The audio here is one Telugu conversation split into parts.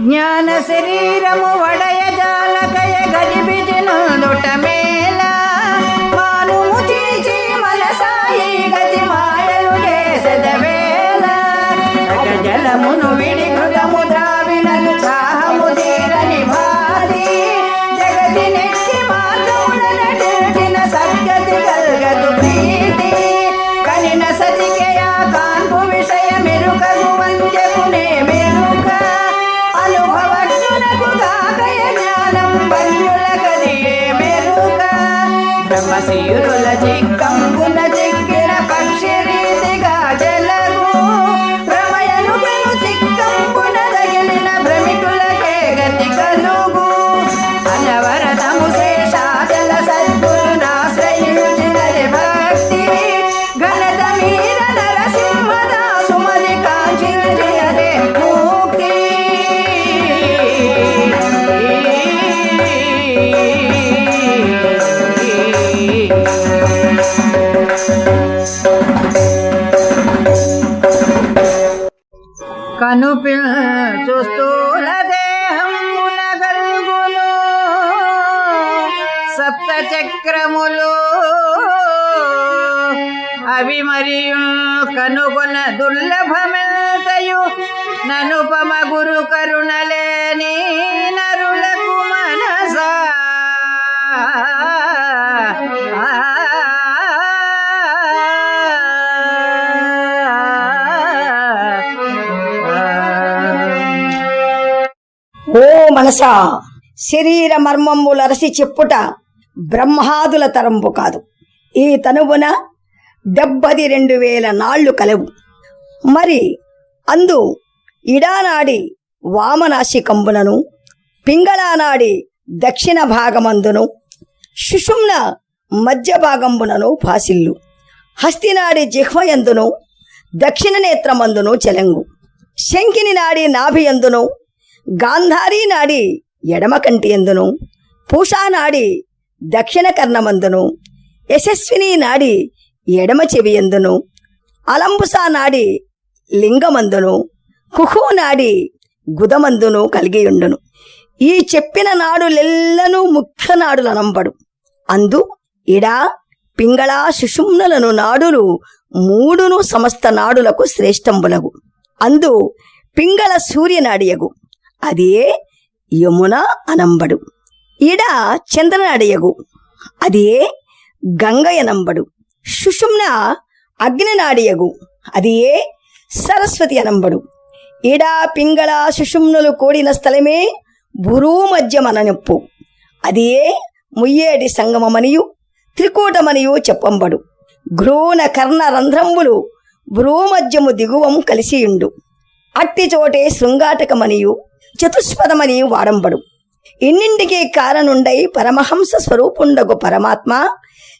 జ్ఞాన శరీరము వడయ జాలకయ గజిబిజినుట మేళ మానుము చీచి మనసాయి గతి మాయలు చేసెదవేళ జలమును విడి కృతము ద్రావిణను చాహము తీరని భారీ జగతి నెట్టి మార్గమున నటించిన సద్గతి కల్గదు ప్రీతి కనిన సతికయా కాన్పు విషయ మెరుకగు వంజకునే మెరుక అనుభవజ్ఞునకు కాకయ జ్ఞానం వన్యుల కదియే మెరుక బ్రహ్మశీరుల చిక్కంబున చిక్కిన పక్షి రీతిగా జలగు భ్రమయను పెను చిక్కంబున తగిలిన భ్రమికులకే గతి కలుగు అనవరతము శేషాచల సద్గురునాశ్రయించినది భక్తి ఘనత మీర నరసింహదాసు మది కాంక్షించినదే ముక్తి కనుపిల్చు స్థూల దేహమున గల్గును సప్త చక్రములు అవి మరియు కనుగొన దుర్లభమెల్తయు ననుపమ గురు కరుణలేని నరులకు మనసా ఓ మనసా, శరీర మర్మములరసి చెప్పుట బ్రహ్మాదుల తరంపు కాదు. ఈ తనువున 72,000 నాళ్లు కలవు. మరి అందు ఇడానాడి వామనాశికంబునను పింగళానాడి దక్షిణ భాగమందును సుషుమ్న మధ్య భాగంబునను భాసిల్లు హస్తినాడి జిహ్వయందును దక్షిణ నేత్రమందును చెలంగు శంకిని నాడి నాభియందును గాంధారీ నాడి ఎడమ కంటి ఎందును పూషానాడి దక్షిణ కర్ణమందును యశస్విని నాడి ఎడమ చెవి ఎందును అలంబుసా నాడి లింగమందును కుహు నాడి గుదమందును కలిగియుండును. ఈ చెప్పిన నాడులెల్లను ముఖ్య నాడులనంబడు. అందు ఇడా పింగళ సుషుమ్నులను నాడులు 3 సమస్త నాడులకు శ్రేష్టంబులగు. అందు పింగళ సూర్యనాడియగు, అదే యమున అనంబడు. ఇడ చంద్రనాడియగు, అదే గంగయనంబడు. సుషుమ్న అగ్నినాడియగు, అదే సరస్వతి అనంబడు. ఇడ పింగళ సుషుమ్నులు కూడిన స్థలమే భూమధ్యమననొప్పు, అదే ముయ్యేడి సంగమమనియు త్రికూటమనియు చెప్పంబడు. ఘ్రూణ కర్ణ రంధ్రంబులు భూమధ్యము దిగువం కలిసియుండు. అట్టి చోటే శృంగాటకమనియు చతుష్పదమనియు వాడంబడు. ఇన్నింటికి కారణుండై పరమహంస స్వరూపుండగు పరమాత్మ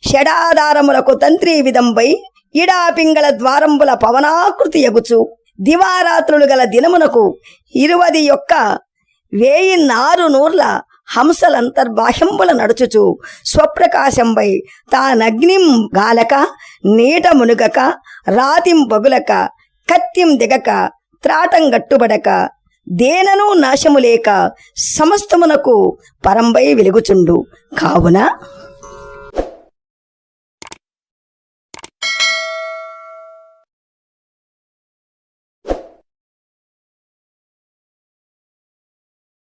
షడాధారములకు తంత్రీ విధంపై ఇడా పింగళ ద్వారంబుల పవనాకృతి ఎగుచు దివారాత్రులు గల దినమునకు 21,400 హంసలంతర్బాహ్యంబుల నడుచుచు స్వప్రకాశంపై తానగ్నిం గాలక నీట మునుగక రాతిం పగులక కత్తిం దిగక త్రాటం గట్టుబడక దేనను నాశము లేక సమస్తమునకు పరంపై వెలుగుచుండు. కావున